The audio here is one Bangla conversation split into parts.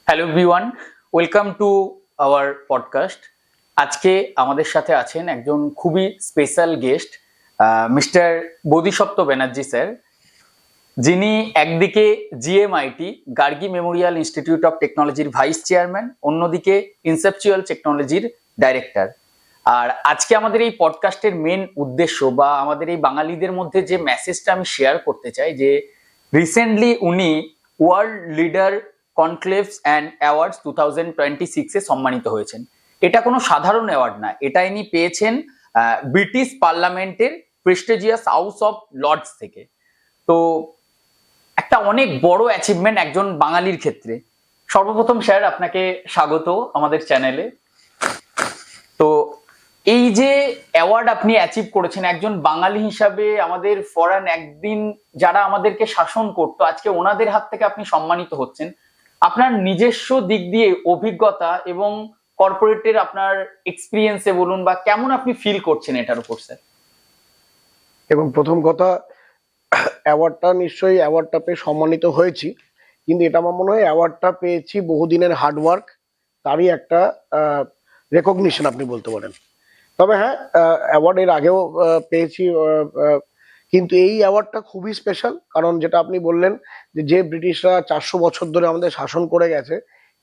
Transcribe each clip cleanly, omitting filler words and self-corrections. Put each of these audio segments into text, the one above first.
Hello everyone, welcome to our podcast. আজকে আমাদের সাথে আছেন একজন খুবই special guest, mister Bodhisattva Banerjee sir, যিনি একদিকে GMIT Gargi memorial institute of টেকনোলজির ভাইস চেয়ারম্যান, অন্যদিকে ইনসেপচুয়াল টেকনোলজির ডাইরেক্টর। আর আজকে আমাদের এই পডকাস্টের মেন উদ্দেশ্য বা আমাদের এই বাঙালিদের মধ্যে যে মেসেজটা আমি শেয়ার করতে চাই, যে রিসেন্টলি উনি ওয়ার্ল্ড লিডার কনক্লেভস অ্যান্ড অ্যাওয়ার্ডস 2026-এ সম্মানিত হয়েছেন। এটা কোনো সাধারণ অ্যাওয়ার্ড না, এটা ইনি পেয়েছেন ব্রিটিশ পার্লামেন্টের প্রেস্টিজিয়াস হাউস অফ লর্ডস থেকে। তো একটা অনেক বড় অ্যাচিভমেন্ট একজন বাঙালির ক্ষেত্রে। সর্বপ্রথম স্যার আপনাকে স্বাগত আমাদের চ্যানেলে। তো এই যে অ্যাওয়ার্ড আপনি অ্যাচিভ করেছেন একজন বাঙালি হিসাবে, আমাদের ফরেন একদিন যারা আমাদেরকে শাসন করতো, আজকে ওনাদের হাত থেকে আপনি সম্মানিত হচ্ছেন। আপনার নিজস্ব দিক দিয়ে অভিজ্ঞতা এবং কর্পোরেটের আপনার এক্সপিরিয়েন্সে বলুন, বা কেমন আপনি ফিল করছেন এটার উপর স্যার। এবং প্রথম কথা, অ্যাওয়ার্ডটা পেয়ে সম্মানিত হয়েছি, কিন্তু এটা আমার মনে হয় অ্যাওয়ার্ডটা পেয়েছি বহুদিনের হার্ডওয়ার্ক, তারই একটা রেকগনিশন আপনি বলতে পারেন। তবে হ্যাঁ, অ্যাওয়ার্ড এর আগেও পেয়েছি, কিন্তু এই অ্যাওয়ার্ডটা খুবই স্পেশাল। কারণ যেটা আপনি বললেন যে ব্রিটিশরা 400 বছর ধরে আমাদের শাসন করে গেছে,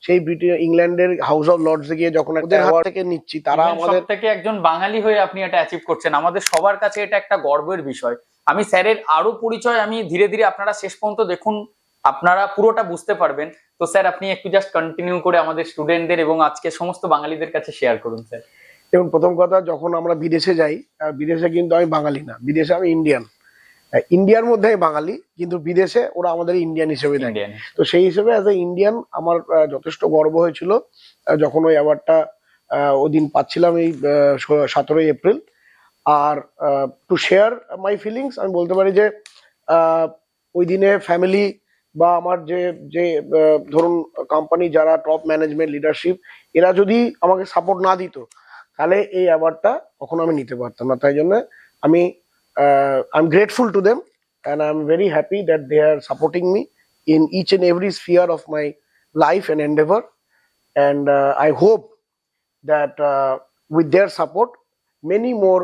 সেই ইংল্যান্ডের হাউস অফ লর্ডস গিয়ে যখন একটা অ্যাওয়ার্ড থেকে নিচ্ছি, তারা আমাদের থেকে একজন বাঙালি হয়ে আপনি এটা অ্যাচিভ করছেন, আমাদের সবার কাছে এটা একটা গর্বের বিষয়। আমি স্যারের আরো পরিচয় আমি ধীরে ধীরে আপনারা শেষ পর্যন্ত দেখুন, আপনারা পুরোটা বুঝতে পারবেন। তো স্যার আপনি একটু জাস্ট কন্টিনিউ করে আমাদের স্টুডেন্টদের এবং আজকে সমস্ত বাঙালিদের কাছে শেয়ার করুন স্যার। এবং প্রথম কথা, যখন আমরা বিদেশে যাই, বিদেশে কিন্তু আমি বাঙালি না, বিদেশে আমি ইন্ডিয়ান। ইন্ডিয়ার মধ্যে আমি বাঙালি, কিন্তু বিদেশে ওরা আমাদের ইন্ডিয়ান হিসেবে দেখে। তো সেই হিসেবে অ্যাজ এ ইন্ডিয়ান আমার যথেষ্ট গর্ব হয়েছিল যখন ওই অ্যাওয়ার্ডটা ওই দিন পাচ্ছিলাম, এই 17 এপ্রিল। আর টু শেয়ার মাই ফিলিংস, আমি বলতে পারি যে ওই দিনে ফ্যামিলি বা আমার যে যে ধরুন কোম্পানি যারা টপ ম্যানেজমেন্ট লিডারশিপ, এরা যদি আমাকে সাপোর্ট না দিত, তাহলে এই অ্যাওয়ার্ডটা কখনো আমি নিতে পারতাম না। তাই জন্য আমি I'm grateful to them, and I'm very happy that they are supporting me in each and every sphere of my life and endeavor. And I hope that with their support, many more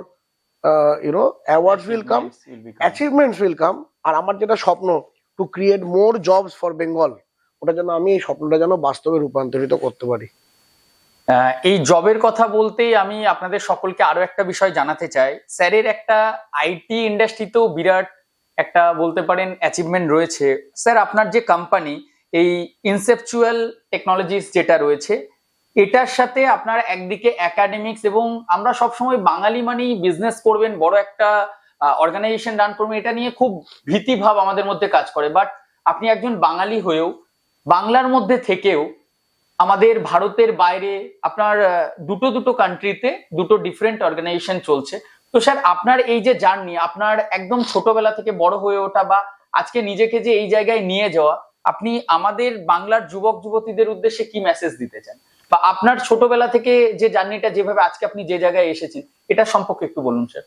awards will come, achievements will come. আর আমার যেটা স্বপ্ন, to create more jobs for Bengal, ওটা যেন আমি এই স্বপ্নটা যেন বাস্তবে রূপান্তরিত করতে পারি। এই জবের কথা বলতেই আমি আপনাদের সকলকে আরো একটা বিষয় জানাতে চাই। স্যারের একটা আইটি ইন্ডাস্ট্রিতেও বিরাট একটা বলতে পারেন অ্যাচিভমেন্ট রয়েছে। স্যার আপনার যে কোম্পানি এই ইনসেপচুয়াল টেকনোলজিস যেটা রয়েছে, এটার সাথে আপনার একদিকে একাডেমিক্স, এবং আমরা সবসময় বাঙালি মানেই বিজনেস করবেন, বড় একটা অর্গানাইজেশন রান করবেন, এটা নিয়ে খুব ভীতিভাব আমাদের মধ্যে কাজ করে। বাট আপনি একজন বাঙালি হয়েও, বাংলার মধ্যে থেকেও আমাদের ভারতের বাইরে আপনার দুটো কান্ট্রিতে দুটো ডিফারেন্ট অর্গানাইজেশন চলছে। তো স্যার আপনার এই যে জার্নি, আপনার একদম ছোটবেলা থেকে বড় হয়ে ওঠা বা আজকে নিজেকে যে এই জায়গায় নিয়ে যাওয়া, আপনি আমাদের বাংলার যুবক যুবতীদের উদ্দেশ্যে কি মেসেজ দিতে চান, বা আপনার ছোটবেলা থেকে যে জার্নিটা যেভাবে আজকে আপনি যে জায়গায় এসেছেন, এটা সম্পর্কে একটু বলুন স্যার।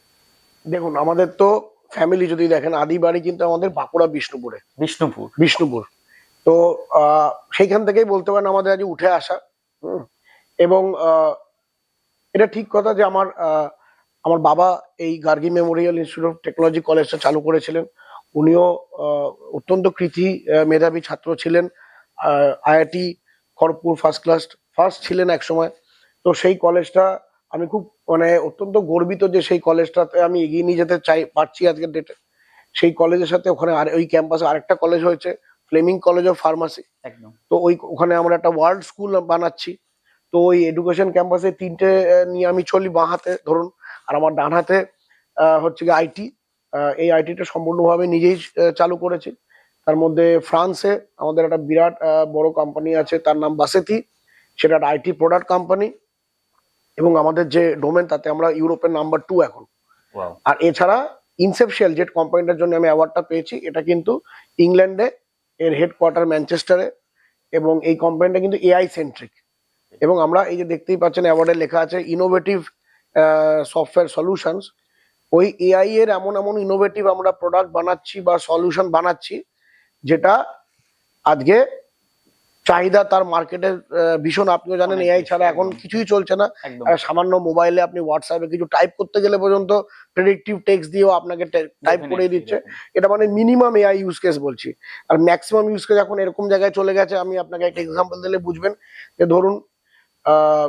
দেখুন, আমাদের তো ফ্যামিলি যদি দেখেন, আদি বাড়ি কিন্তু আমাদের বাঁকুড়া বিষ্ণুপুর। তো সেইখান থেকেই বলতে পারেন আমাদের আজ উঠে আসা। এবং এটা ঠিক কথা যে আমার বাবা এই Gargi memorial institute of technology কলেজটা চালু করেছিলেন। উনিও অত্যন্ত কৃতি মেধাবী ছাত্র ছিলেন, আইআইটি খড়গপুর ফার্স্ট ছিলেন এক সময়। তো সেই কলেজটা আমি খুব অত্যন্ত গর্বিত যে সেই কলেজটাতে আমি এগিয়ে নিয়ে যেতে পারছি আজকের ডেটে। সেই কলেজের সাথে ওখানে ওই ক্যাম্পাসে আরেকটা কলেজ হয়েছে, ফ্লেমিং কলেজ অফ ফার্মাসি। তো ওখানে আমরা একটা ওয়ার্ল্ড স্কুল বানাচ্ছি। তো ওই এডুকেশন ক্যাম্পাসে 3টে নিয়ে আমি চলি, বাঁ হাতে ধরুন, আর আমার ডান হাতে হচ্ছে গিয়ে আইটি। এই আইটিটা সম্পূর্ণভাবে নিজেই চালু করেছি। তার মধ্যে ফ্রান্সে আমাদের একটা বিরাট বড় কোম্পানি আছে, তার নাম বাসেতি, সেটা একটা আইটি প্রোডাক্ট কোম্পানি। এবং আমাদের যে ডোমেন, তাতে আমরা ইউরোপের নাম্বার 2 এখন। আর এছাড়া ইনসেপশিয়াল যে কোম্পানিটার জন্য আমি অ্যাওয়ার্ডটা পেয়েছি, এটা কিন্তু ইংল্যান্ডে, এর হেডকোয়ার্টার ম্যানচেস্টারে, এবং এই কোম্পানিটা কিন্তু এআই সেন্ট্রিক। এবং আমরা এই যে দেখতেই পাচ্ছেন অ্যাওয়ার্ডে লেখা আছে ইনোভেটিভ সফটওয়্যার সলিউশনস। ওই এআই এর এমন ইনোভেটিভ আমরা প্রোডাক্ট বানাচ্ছি বা সলিউশন বানাচ্ছি, যেটা আজকে চাহিদা তার মার্কেটের ভীষণ, আপনিও জানেন অনেক এআই বেশি, ছাড়া এখন একদম। কিছুই চলছে না। একদম সামান্য মোবাইলে আপনি হোয়াটসঅ্যাপে কিছু টাইপ করতে গেলে পর্যন্ত প্রেডিক্টিভ টেক্সট দিয়েও আপনাকে টাইপ করে Definitely, দিচ্ছে। definitely. এটা মানে মিনিমাম এআই ইউজ কেস বলছি। আর ম্যাক্সিমাম ইউজ কেস এখন এরকম জায়গায় চলে গেছে, আমি আপনাকে একটা এক্সাম্পল দিলে বুঝবেন। যে ধরুন আহ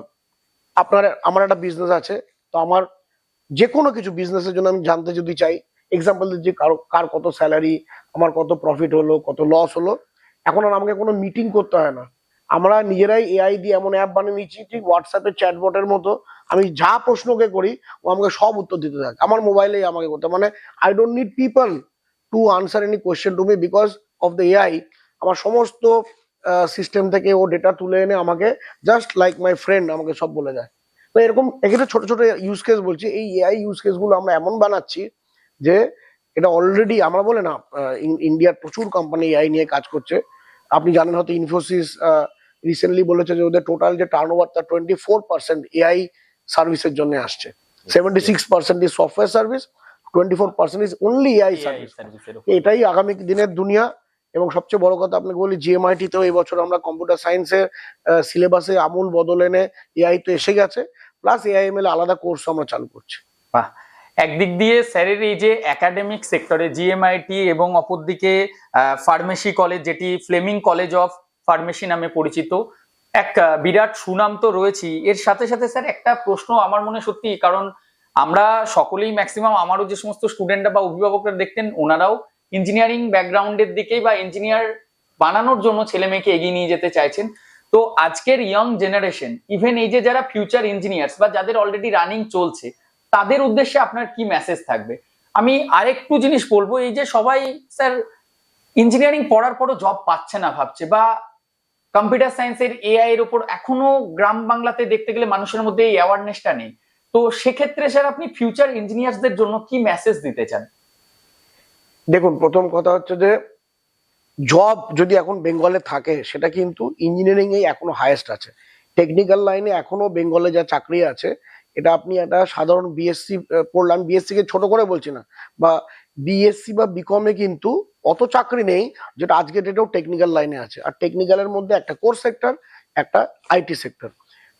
আমার একটা বিজনেস আছে, তো আমার যে কোনো কিছু বিজনেসের জন্য আমি জানতে যদি চাই, এক্সাম্পল দিচ্ছি, কার কত স্যালারি, আমার কত প্রফিট হলো, কত লস হলো, এখন আর আমাকে কোনো মিটিং করতে হয় না। আমরা নিজেরাই এআই দিয়ে এমন অ্যাপ বানিয়ে নিচ্ছি, ঠিক হোয়াটসঅ্যাপের চ্যাটবটের মতো। আমি যা প্রশ্নকে করি ও আমাকে সব উত্তর দিতে থাকে আমার মোবাইলেই আমাকে করতে, মানে I don't need people to answer any question to me because of the AI. আমার সমস্ত সিস্টেম থেকে ও ডেটা তুলে এনে আমাকে জাস্ট লাইক মাই ফ্রেন্ড আমাকে সব বলে দেয়। তো এরকম এখানে ছোট ছোট ইউজ কেস বলছি, এই এআই ইউজ কেস গুলো আমরা এমন বানাচ্ছি যে এটা অলরেডি আমরা বলে না, ইন্ডিয়ার প্রচুর কোম্পানি এআই নিয়ে কাজ করছে। আপনি জানেন হয়তো ইনফোসিস রিসেন্টলি বলেছে যে ওদের টোটাল যে টার্নওভার তার 24% এআই সার্ভিসের জন্য আসছে। 76% is software service, 24% is only AI AI service. সার্ভিসের উপর। এটাই আগামী দিনের দুনিয়া। এবং সবচেয়ে বড় কথা আপনাকে বলি, জিএমআইটি তেও এই বছর আমরা কম্পিউটার সায়েন্সের সিলেবাসে আমূল বদল এনে এআই তো এসে গেছে, প্লাস এআইএমএল আলাদা কোর্স আমরা চালু করছি। বাহ, একদিক দিয়ে স্যারের এই যে একাডেমিক সেক্টরে জিএমআইটি এবং অপরদিকে ফার্মেসি কলেজ, যেটি ফ্লেমিং কলেজ অফ ফার্মেসি নামে পরিচিত, এক বিরাট সুনাম তো রয়েছেই। এর সাথে সাথে স্যার একটা প্রশ্ন আমার মনে সত্যি, কারণ আমরা সকলেই ম্যাক্সিমাম, আমারও যে সমস্ত স্টুডেন্টরা বা অভিভাবকরা দেখতেন, ওনারাও ইঞ্জিনিয়ারিং ব্যাকগ্রাউন্ডের দিকেই বা ইঞ্জিনিয়ার বানানোর জন্য ছেলে মেয়েকে এগিয়ে নিয়ে যেতে চাইছেন। তো আজকের ইয়ং জেনারেশন, ইভেন এই যে যারা ফিউচার ইঞ্জিনিয়ার্স বা যাদের অলরেডি রানিং চলছে, তাদের উদ্দেশ্যে আপনার কি মেসেজ থাকবে? আমি আরেকটু জিনিস বলবো, এই যে সবাই স্যার ইঞ্জিনিয়ারিং পড়ার পরও জব পাচ্ছে না ভাবছে, বা কম্পিউটার সায়েন্সের এআই এর উপর এখনো গ্রাম বাংলাতে দেখতে গেলে মানুষের মধ্যে এই অ্যাওয়ারনেসটা নেই। তো সেক্ষেত্রে স্যার আপনি ফিউচার ইঞ্জিনিয়ারদের জন্য কি মেসেজ দিতে চান? দেখুন, প্রথম কথা হচ্ছে যে জব যদি এখন বেঙ্গলে থাকে সেটা কিন্তু ইঞ্জিনিয়ারিং এ এখনো হাইয়েস্ট আছে। টেকনিক্যাল লাইনে এখনো বেঙ্গলে যা চাকরি আছে, এটা আপনি একটা সাধারণ বিএসসি পড়লাম, বিএসসি কে ছোট করে বলছি না, বা বিএসসি বা বিকম এ কিন্তু অত চাকরি নেই যেটা আজকে ডেটেও টেকনিক্যাল লাইনে আছে। আর টেকনিক্যালের মধ্যে একটা কোর সেক্টর, একটা আইটি সেক্টর।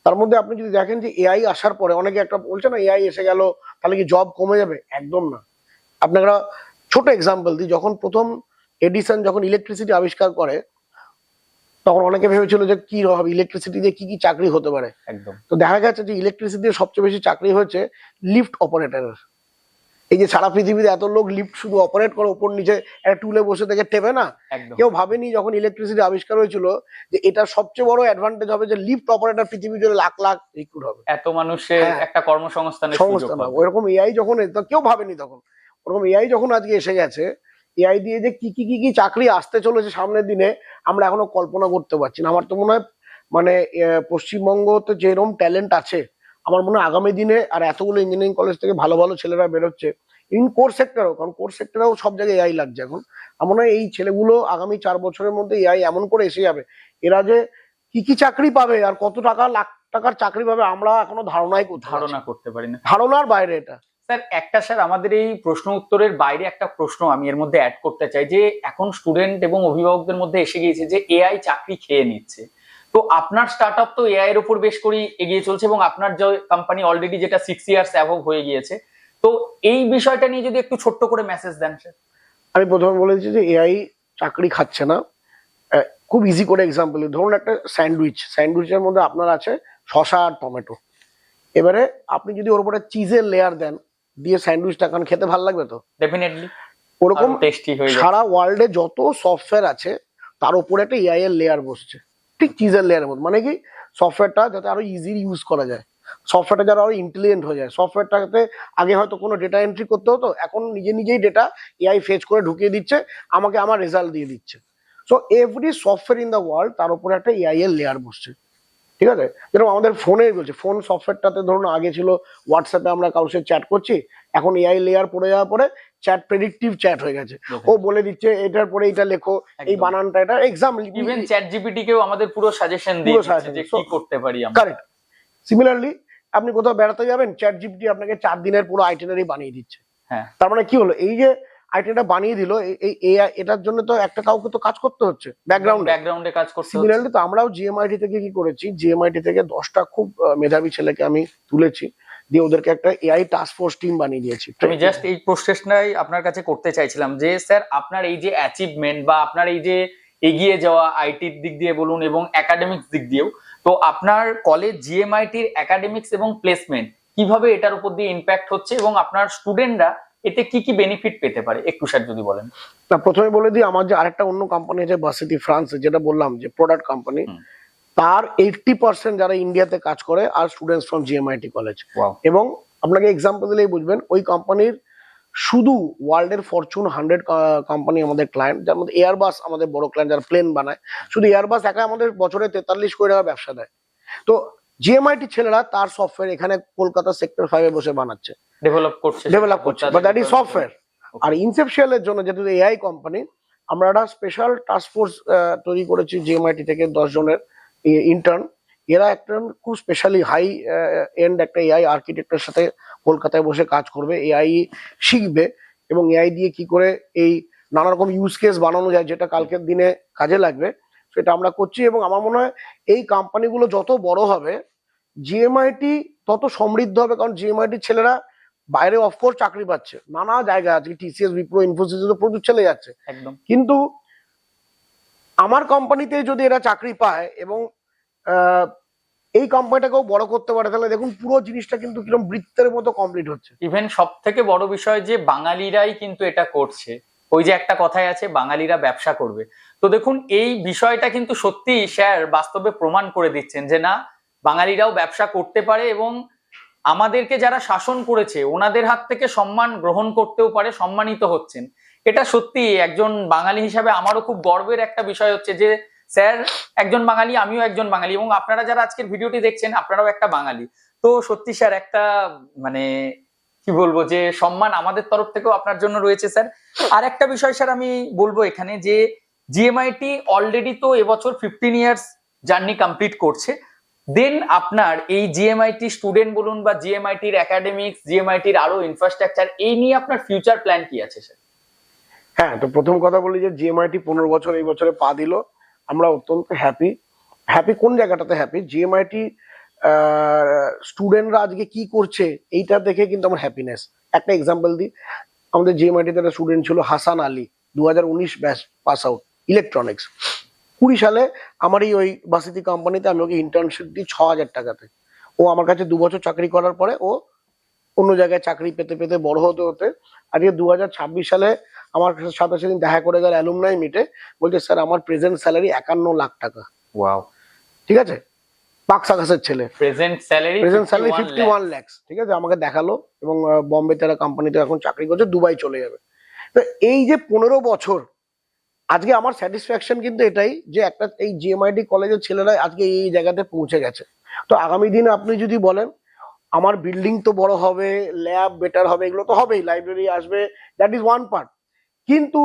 তার মধ্যে আপনি যদি দেখেন যে এআই আসার পরে অনেকে একটা বলছে না, এআই এসে গেল তাহলে কি জব কমে যাবে, একদম না। আপনারা ছোট এক্সাম্পল দিই, যখন প্রথম এডিসন যখন ইলেকট্রিসিটি আবিষ্কার করে, তখন অনেকে ভেবেছিল যে কি হবে, ইলেকট্রিসিটি দিয়ে কি কি চাকরি হতে পারে। একদম। তো দেখা গেছে যে ইলেকট্রিসিটি দিয়ে সবচেয়ে বেশি চাকরি হচ্ছে লিফট অপারেটরের। এই যে সারা পৃথিবীতে এত লোক লিফট শুধু অপারেট করে, উপর নিচে একটা টুলে বসে থেকে টেপে না, একদম। কেউ ভাবেনি যখন ইলেকট্রিসিটি আবিষ্কার হয়েছিল যে এটা সবচেয়ে বড় অ্যাডভান্টেজ হবে যে লিফট অপারেটর পৃথিবী জুড়ে লাখ লাখ রিক্রুট হবে, এত মানুষের হ্যাঁ, একটা কর্মসংস্থানের সুযোগ সংস্থা না। পাবে। ওরকম এআই যখন কেউ ভাবেনি তখন, ওরকম এআই যখন আজকে এসে গেছে, এআই দিয়ে যে কি কি কি কি চাকরি আসতে চলেছে সামনের দিনে আমরা এখনো কল্পনা করতে পারছি না। আমার তো মনে হয় মানে পশ্চিমবঙ্গতে যেরকম ট্যালেন্ট আছে, আমার মনে হয় আগামী দিনে আর এতগুলো ইঞ্জিনিয়ারিং কলেজ থেকে ভালো ভালো ছেলেরা বেরোচ্ছে, ইন কোর সেক্টরও, কারণ কোর সেক্টরেও সব জায়গায় এআই লাগছে এখন। আমার মনে হয় এই ছেলেগুলো আগামী 4 বছরের মধ্যে এআই এমন করে এসে যাবে, এরা যে কি কি চাকরি পাবে আর কত টাকা, লাখ টাকার চাকরি পাবে, আমরা এখনো ধারণাই ধারণা করতে পারি না। ধারণার বাইরে এটা। স্যার একটা, স্যার আমাদের এই প্রশ্ন উত্তরের বাইরে একটা প্রশ্ন আমি এর মধ্যে অ্যাড করতে চাই, যে এখন স্টুডেন্ট এবং অভিভাবকদের মধ্যে এসে গিয়েছে যে এআই চাকরি খেয়ে নিচ্ছে। তো আপনার স্টার্ট আপ তো এআই এর উপর বেশ করে এগিয়ে চলছে, এবং আপনার যে কোম্পানি অলরেডি যেটা 6 ইয়ার্স অ্যাবভ হয়ে গিয়েছে, তো এই বিষয়টা নিয়ে যদি একটু ছোট্ট করে মেসেজ দেন স্যার। আমি প্রথমে বলেছি যে এআই চাকরি খাচ্ছে না। খুব ইজি করে এক্সাম্পল, ধরুন একটা স্যান্ডউইচের মধ্যে আপনার আছে শসা আর টমেটো। এবারে আপনি যদি ওর উপরে চিজের লেয়ার দেন দিয়ে স্যান্ডউইচটা খান, খেতে ভালো লাগবে তো? ডেফিনেটলি। ওরকম টেস্টি হয়ে যাবে। সারা ওয়ার্ল্ডে যত সফটওয়্যার আছে তার উপরে একটা এআই এর লেয়ার বসছে, ঠিক চিজের লেয়ারের মধ্যে। মানে কি, সফটওয়্যারটা যাতে আরো ইজিলি ইউজ করা যায়, সফটওয়্যারটা যারা আরো ইন্টেলিজেন্ট হয়ে যায়। সফটওয়্যারটাতে আগে হয়তো কোনো ডেটা এন্ট্রি করতে হতো, এখন নিজেই ডেটা এআই ফেচ করে ঢুকিয়ে দিচ্ছে, আমাকে আমার রেজাল্ট দিয়ে দিচ্ছে। So every software in the world তার উপরে একটা এআই এর লেয়ার বসছে, ঠিক আছে? যেরকম আমাদের ফোনে বলছে, ফোন সফটওয়্যারটাতে ধরুন আগে ছিল হোয়াটসঅ্যাপে আমরা কারোর সাথে চ্যাট করছি, এখন এআই লেয়ার পড়ে যাওয়ার পরে চ্যাট প্রেডিক্টিভ চ্যাট হয়ে গেছে। ও বলে দিচ্ছে এটার পরে এটা লেখো, এই বানানটা, এটা এক্সাম। ইভেন চ্যাট জিপিটি কেও আমাদের পুরো সাজেশন দিয়ে দিচ্ছে যে কি করতে পারি আমরা। কারেক্ট। সিমিলারলি আপনি কোথাও বেড়াতে যাবেন, চ্যাট জিপিটি আপনাকে 4 দিনের পুরো আইটিনারি বানিয়ে দিচ্ছে। হ্যাঁ। তার মানে কি হলো, এই যে আইটিটা বানিয়ে দিল, এই এআই এটার জন্য তো একটা কাউকে তো কাজ করতে হচ্ছে ব্যাকগ্রাউন্ডে কাজ করতে হচ্ছে। সিমিলারলি তো আমরাও জিএমআইটি থেকে কি করেছি, জিএমআইটি থেকে 10টা খুব মেধাবী ছেলেকে আমি তুলেছি, দিয়ে ওদেরকে একটা এআই টাস্ক ফোর্স টিম বানিয়ে দিয়েছি। আমি জাস্ট এই প্রসেসটাই আপনার কাছে করতে চাইছিলাম যে স্যার আপনার এই যে অ্যাচিভমেন্ট বা আপনার এই যে এগিয়ে যাওয়া আইটির দিক দিয়ে বলুন এবং একাডেমিক্স দিক দিয়েও, তো আপনার কলেজ জিএমআইটির একাডেমিক্স এবং প্লেসমেন্ট কিভাবে এটার উপর দিয়ে ইম্প্যাক্ট হচ্ছে এবং আপনার স্টুডেন্টরা এতে কি কি বেনিফিট পেতে পারে একটু স্যার যদি বলেন। না, প্রথমে বলে দিই, আমার যে আরেকটা অন্য কোম্পানি আছে ভার্সিটি ফ্রান্স, যেটা বললাম যে প্রোডাক্ট কোম্পানি, তার 80% যারা ইন্ডিয়াতে কাজ করে আর স্টুডেন্টস ফ্রম জিএমআইটি কলেজ। এবং আপনাকে এক্সাম্পল দিলেই বুঝবেন, ওই কোম্পানির শুধু ওয়ার্ল্ডের ফরচুন 100 কোম্পানি আমাদের ক্লায়েন্ট, যার মধ্যে এয়ারবাস আমাদের বড় ক্লায়েন্ট, যারা প্লেন বানায়। শুধু এয়ারবাস একা আমাদের বছরে 43 কোটি টাকা ব্যবসা দেয়। তো জিএমআইটি ছেলেরা তার সফটওয়্যার এখানে কলকাতা সেক্টর 5 এ বসে বানাচ্ছে, ডেভেলপ করছে, বাট দ্যাট ইজ সফটওয়্যার। আর ইনসেপশিয়ালের জন্য, যেহেতু এআই কোম্পানি, আমরা একটা স্পেশাল টাস্ক ফোর্স তৈরি করেছি জিএমআইটি থেকে, 10 জনের ইন্টার্ন। এরা একটা খুব স্পেশালি হাই এন্ড একটা এআই আর্কিটেক্টের সাথে কলকাতায় বসে কাজ করবে, এআই শিখবে এবং এআই দিয়ে কি করে এই নানা রকম ইউজ কেস বানানো যায় যেটা কালকের দিনে কাজে লাগবে, সেটা আমরা করছি। এবং আমার মনে হয় এই কোম্পানিগুলো যত বড় হবে, জিএমআইটি তত সমৃদ্ধ হবে, কারণ জিএমআইটি ছেলেরা বাইরে অফকোর্স চাকরি পাচ্ছে নানা জায়গায়, আজকে টিসিএস, উইপ্রো, ইনফোসিস প্রচুর চলে যাচ্ছে একদম, কিন্তু আমার কোম্পানিতে যদি এরা চাকরি পায় এবং এই কোম্পানিটাকেও বড় করতে পারে, তাহলে দেখুন পুরো জিনিসটা কিন্তু কিরকম বৃত্তের মতো কমপ্লিট হচ্ছে। ইভেন সব থেকে বড় বিষয় যে বাঙালিরাই কিন্তু এটা করছে, ওই যে একটা কথাই আছে বাঙালিরা ব্যবসা করবে। তো দেখুন এই বিষয়টা কিন্তু সত্যি স্যার বাস্তবে প্রমাণ করে দিচ্ছেন যে না, বাঙালিরাও ব্যবসা করতে পারে এবং আমাদেরকে যারা শাসন করেছে ওনাদের হাত থেকে সম্মান গ্রহণ করতেও পারে, সম্মানিত হচ্ছেন। এটা সত্যি একজন বাঙালি হিসাবে আমারও খুব গর্বের একটা বিষয় হচ্ছে যে স্যার একজন বাঙালি, আমিও একজন বাঙালি এবং আপনারা যারা আজকের ভিডিওটি দেখছেন আপনারাও একটা বাঙালি। তো সত্যি স্যার একটা মানে কি বলবো যে সম্মান আমাদের তরফ থেকেও আপনার জন্য রয়েছে স্যার। আর একটা বিষয় স্যার আমি বলবো এখানে যে জিএমআইটি অলরেডি তো এবছর 15 ইয়ার্স জার্নি কমপ্লিট করছে, দেন আপনার এই জিএমআইটি স্টুডেন্ট বলুন বা জিএমআইটির একাডেমিক্স, জিএমআইটির আরো ইনফ্রাস্ট্রাকচার, এই নিয়ে আপনার ফিউচার প্ল্যান কি আছে স্যার? হ্যাঁ, তো প্রথম কথা বলি যে জিএমআইটি 15 বছর এই বছরে পা দিল, আমরা অত্যন্ত হ্যাপি। কোন জায়গাটাতে হ্যাপি, জিএমআইটি স্টুডেন্টরা আজকে কি করছে এইটা দেখে কিন্তু আমার হ্যাপিনেস। একটা এক্সাম্পল দিই, আমাদের জিএমআইটিতে একটা স্টুডেন্ট ছিল Hasan Ali, 2019 batch pass out, electronics. 20 সালে আমারই ওই বাসিতি কোম্পানিতে আমি ওকে ইন্টার্নশিপ দিই 6,000 টাকাতে। ও আমার কাছে 2 বছর চাকরি করার পরে ও অন্য জায়গায় চাকরি পেতে পেতে বড় হতে আজকে 2026 সালে আমার সাথে সেদিন দেখা করে গেল অ্যালুমনাই মিটে, বলছে স্যার আমার প্রেজেন্ট স্যালারি 51 লাখ টাকা। ওয়াও, ঠিক আছে, পাক সাকাসের ছেলে, প্রেজেন্ট স্যালারি 51 লাখ। ঠিক আছে, আমাকে দেখালো এবং বম্বে তারা কোম্পানিতে এখন চাকরি করছে, দুবাই চলে যাবে। তো এই যে 15 বছর, আজকে আমার স্যাটিসফ্যাকশন কিন্তু এটাই যে একটা এই জিএমআইটি কলেজের ছেলেরা আজকে এই জায়গাতে পৌঁছে গেছে। তো আগামী দিনে আপনি যদি বলেন আমার বিল্ডিং তো বড় হবে, ল্যাব বেটার হবে, এগুলো তো হবেই, লাইব্রেরি আসবে, দ্যাট ইজ ওয়ান পার্ট। কিন্তু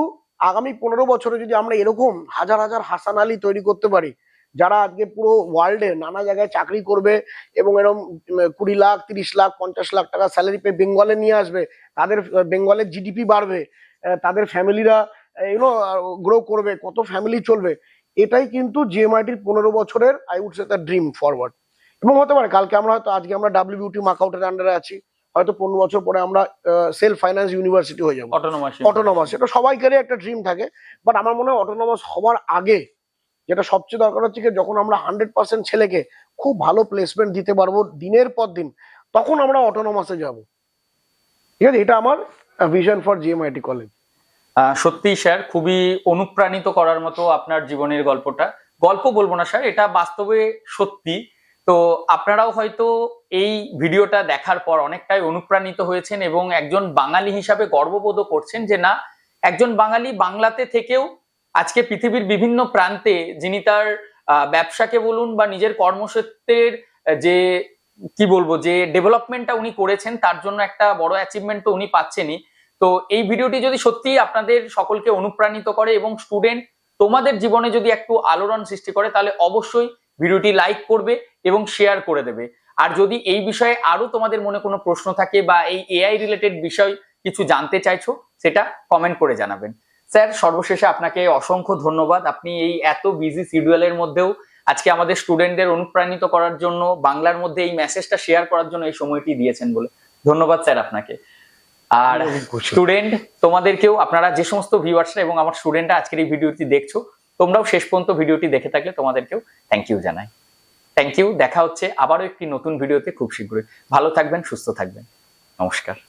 আগামী 15 বছরে যদি আমরা এরকম হাজার হাজার হাসান আলী তৈরি করতে পারি, যারা আজকে পুরো ওয়ার্ল্ডে নানা জায়গায় চাকরি করবে এবং এরকম 20 লাখ, 30 লাখ, 50 লাখ টাকা স্যালারি পেয়ে বেঙ্গলে নিয়ে আসবে, তাদের বেঙ্গলের জিডিপি বাড়বে, তাদের ফ্যামিলিরা গ্রো করবে, কত ফ্যামিলি চলবে, এটাই কিন্তু জিএমআইটির 15 বছরের I would say the dream forward. এবং হতে পারে কালকে আমরা হয়তো, আজকে আমরা ডাব্লিউবিউটি মাকআউটের আন্ডারে আছি, হয়তো 15 বছর পরে আমরা সেলফ ফাইন্যান্স ইউনিভার্সিটি হয়ে যাবো, অটোনমাস। এটা সবাইকারই একটা ড্রিম থাকে, বাট আমার মনে হয় অটোনমাস হওয়ার আগে যেটা সবচেয়ে দরকার হচ্ছে কি, যখন আমরা 100% ছেলেকে খুব ভালো প্লেসমেন্ট দিতে পারবো দিনের পর দিন, তখন আমরা অটোনমাসে যাব। ঠিক আছে, এটা আমার ভিশন ফর জিএমআইটি কলেজ। সত্যি স্যার খুবই অনুপ্রাণিত করার মতো আপনার জীবনের গল্পটা। গল্প বলবো না স্যার, এটা বাস্তবে সত্যি। তো আপনারাও হয়তো এই ভিডিওটা দেখার পর অনেকটাই অনুপ্রাণিত হয়েছেন এবং একজন বাঙালি হিসাবে গর্ববোধ করছেন যে না, একজন বাঙালি বাংলাতে থেকেও আজকে পৃথিবীর বিভিন্ন প্রান্তে যিনি তার ব্যবসাকে বলুন বা নিজের কর্মক্ষেত্রের যে কি বলবো যে ডেভেলপমেন্টটা উনি করেছেন, তার জন্য একটা বড় অ্যাচিভমেন্ট তো উনি পাচ্ছেনই। তো এই ভিডিওটি যদি সত্যি আপনাদের সকলকে অনুপ্রাণিত করে এবং স্টুডেন্ট তোমাদের জীবনে যদি একটু আলোড়ন সৃষ্টি করে, তাহলে অবশ্যই ভিডিওটি লাইক করবে এবং শেয়ার করে দেবে। আর যদি এই বিষয়ে আরো তোমাদের মনে কোনো প্রশ্ন থাকে বা এই এআই রিলেটেড বিষয় কিছু জানতে চাইছো সেটা কমেন্ট করে জানাবেন। স্যার, সর্বশেষে আপনাকে অসংখ্য ধন্যবাদ। আপনি এই এত বিজি শিডিউলের মধ্যেও আজকে আমাদের স্টুডেন্টদের অনুপ্রাণিত করার জন্য, বাংলার মধ্যে এই মেসেজটা শেয়ার করার জন্য এই সময়টি দিয়েছেন বলে ধন্যবাদ স্যার আপনাকে। আর স্টুডেন্ট তোমাদেরকেও, আপনারা যে সমস্ত ভিউয়ার্সরা এবং আমার স্টুডেন্টরা আজকের এই ভিডিওটি দেখছো, তোমরাও শেষ পর্যন্ত ভিডিওটি দেখে থাকলে তোমাদেরকেও থ্যাংক ইউ জানাই। Thank you. দেখা হচ্ছে আবারও একটি নতুন ভিডিওতে খুব শীঘ্রই। ভালো থাকবেন, সুস্থ থাকবেন। নমস্কার।